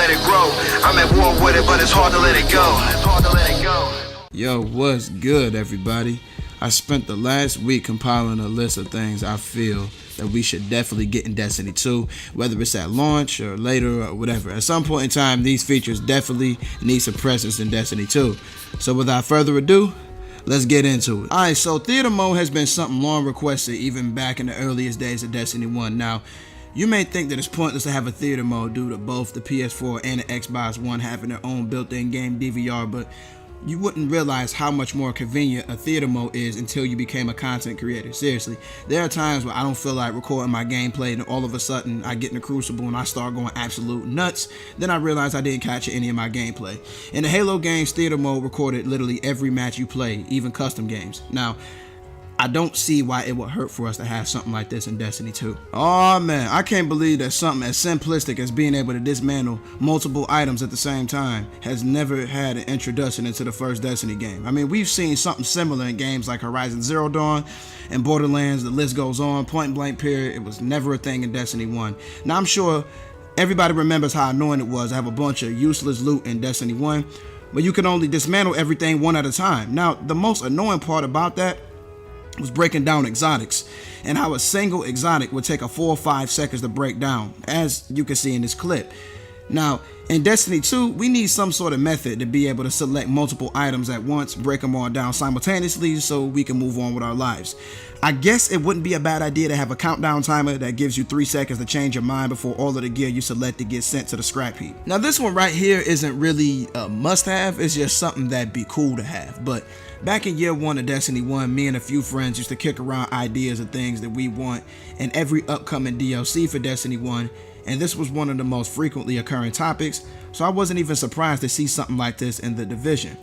let it grow. I'm at war with it, but it's hard to let it go. Yo, what's good, everybody? I spent the last week compiling a list of things I feel that we should definitely get in Destiny 2, whether it's at launch or later or whatever. At some point in time, these features definitely need some presence in Destiny 2. So without further ado, let's get into it. Alright, so theater mode has been something long requested even back in the earliest days of Destiny 1. Now, you may think that it's pointless to have a theater mode due to both the PS4 and the Xbox One having their own built-in game DVR, but you wouldn't realize how much more convenient a theater mode is until you became a content creator. Seriously, there are times where I don't feel like recording my gameplay and all of a sudden I get in the Crucible and I start going absolute nuts. Then I realize I didn't capture any of my gameplay. In the Halo games, theater mode recorded literally every match you play, even custom games. Now, I don't see why it would hurt for us to have something like this in Destiny 2. Oh man, I can't believe that something as simplistic as being able to dismantle multiple items at the same time has never had an introduction into the first Destiny game. I mean, we've seen something similar in games like Horizon Zero Dawn and Borderlands, the list goes on, Point Blank period. It was never a thing in Destiny 1. Now I'm sure everybody remembers how annoying it was to have a bunch of useless loot in Destiny 1, but you could only dismantle everything one at a time. Now, the most annoying part about that was breaking down exotics and how a single exotic would take a 4 or 5 seconds to break down, as you can see in this clip. Now, in Destiny 2, we need some sort of method to be able to select multiple items at once, break them all down simultaneously so we can move on with our lives. I guess it wouldn't be a bad idea to have a countdown timer that gives you 3 seconds to change your mind before all of the gear you selected gets sent to the scrap heap. Now, this one right here isn't really a must-have, it's just something that'd be cool to have. But back in year 1 of Destiny 1, me and a few friends used to kick around ideas of things that we want in every upcoming DLC for Destiny 1, and this was one of the most frequently occurring topics, so I wasn't even surprised to see something like this in the Division.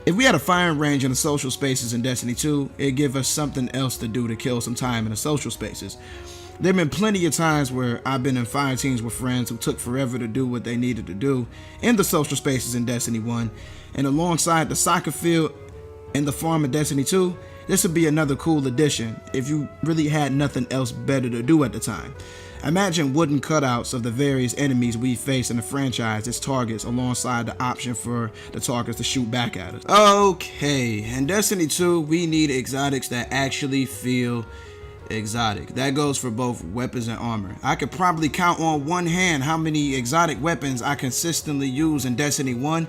If we had a firing range in the social spaces in Destiny 2, it'd give us something else to do to kill some time in the social spaces. There have been plenty of times where I've been in fire teams with friends who took forever to do what they needed to do in the social spaces in Destiny 1, and alongside the soccer field and the farm in Destiny 2, this would be another cool addition if you really had nothing else better to do at the time. Imagine wooden cutouts of the various enemies we face in the franchise as targets alongside the option for the targets to shoot back at us. Okay, in Destiny 2, we need exotics that actually feel exotic. That goes for both weapons and armor. I could probably count on one hand how many exotic weapons I consistently use in Destiny 1,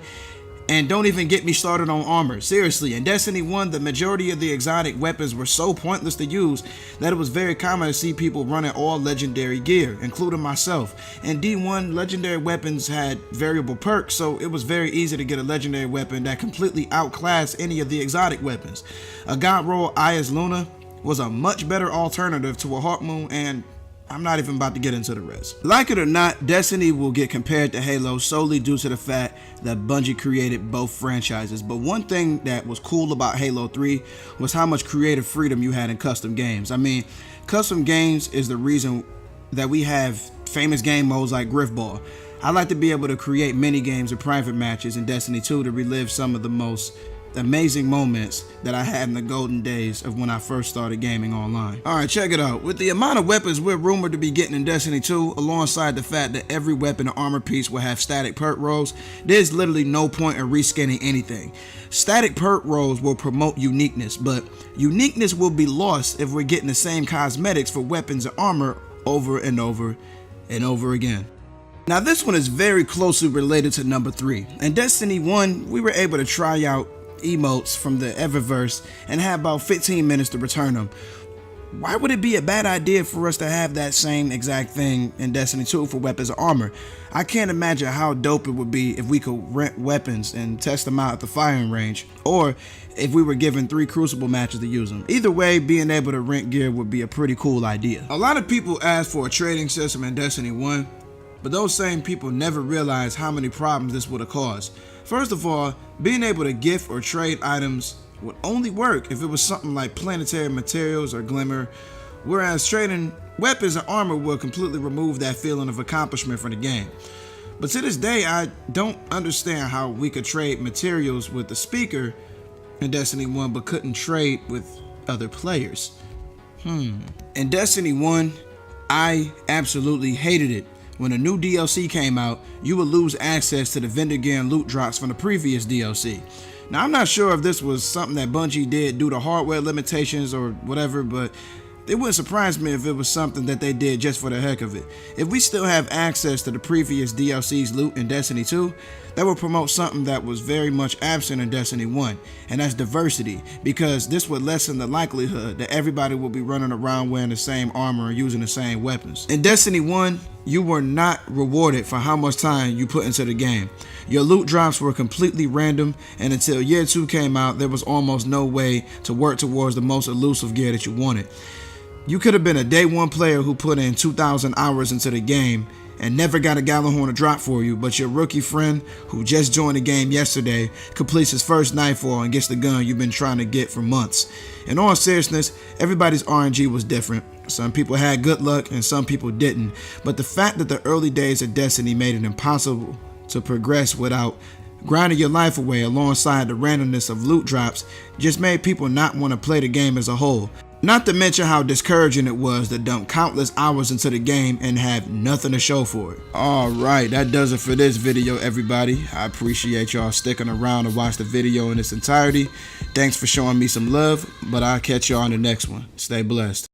and don't even get me started on armor. Seriously, in Destiny 1, the majority of the exotic weapons were so pointless to use that it was very common to see people running all legendary gear, including myself. In D1, legendary weapons had variable perks, so it was very easy to get a legendary weapon that completely outclassed any of the exotic weapons. A god roll Ayas Luna was a much better alternative to a Hawk Moon, and I'm not even about to get into the rest. Like it or not, Destiny will get compared to Halo solely due to the fact that Bungie created both franchises. But one thing that was cool about Halo 3 was how much creative freedom you had in custom games. I mean, custom games is the reason that we have famous game modes like Griffball. I like to be able to create mini games or private matches in Destiny 2 to relive some of the most amazing moments that I had in the golden days of when I first started gaming online. Alright, check it out. With the amount of weapons we're rumored to be getting in Destiny 2, alongside the fact that every weapon and armor piece will have static perk rolls, there's literally no point in reskinning anything. Static perk rolls will promote uniqueness, but uniqueness will be lost if we're getting the same cosmetics for weapons and armor over and over and over again. Now this one is very closely related to number 3. In Destiny 1, we were able to try out emotes from the Eververse and have about 15 minutes to return them. Why would it be a bad idea for us to have that same exact thing in Destiny 2 for weapons and armor? I can't imagine how dope it would be if we could rent weapons and test them out at the firing range, or if we were given 3 Crucible matches to use them. Either way, being able to rent gear would be a pretty cool idea. A lot of people ask for a trading system in Destiny 1, but those same people never realize how many problems this would have caused. First of all, being able to gift or trade items would only work if it was something like planetary materials or glimmer, whereas trading weapons and armor would completely remove that feeling of accomplishment from the game. But to this day, I don't understand how we could trade materials with the speaker in Destiny 1 but couldn't trade with other players. In Destiny 1, I absolutely hated it when a new DLC came out, you would lose access to the vendor gear and loot drops from the previous DLC. Now, I'm not sure if this was something that Bungie did due to hardware limitations or whatever, but it wouldn't surprise me if it was something that they did just for the heck of it. If we still have access to the previous DLC's loot in Destiny 2, that would promote something that was very much absent in Destiny 1, and that's diversity, because this would lessen the likelihood that everybody will be running around wearing the same armor and using the same weapons. In Destiny 1, you were not rewarded for how much time you put into the game. Your loot drops were completely random, and until Year 2 came out, there was almost no way to work towards the most elusive gear that you wanted. You could have been a day one player who put in 2,000 hours into the game and never got a Gallahorn to drop for you, but your rookie friend who just joined the game yesterday completes his first Nightfall and gets the gun you've been trying to get for months. In all seriousness, everybody's RNG was different. Some people had good luck and some people didn't, but the fact that the early days of Destiny made it impossible to progress without grinding your life away alongside the randomness of loot drops just made people not want to play the game as a whole. Not to mention how discouraging it was to dump countless hours into the game and have nothing to show for it. Alright, that does it for this video, everybody. I appreciate y'all sticking around to watch the video in its entirety. Thanks for showing me some love, but I'll catch y'all on the next one. Stay blessed.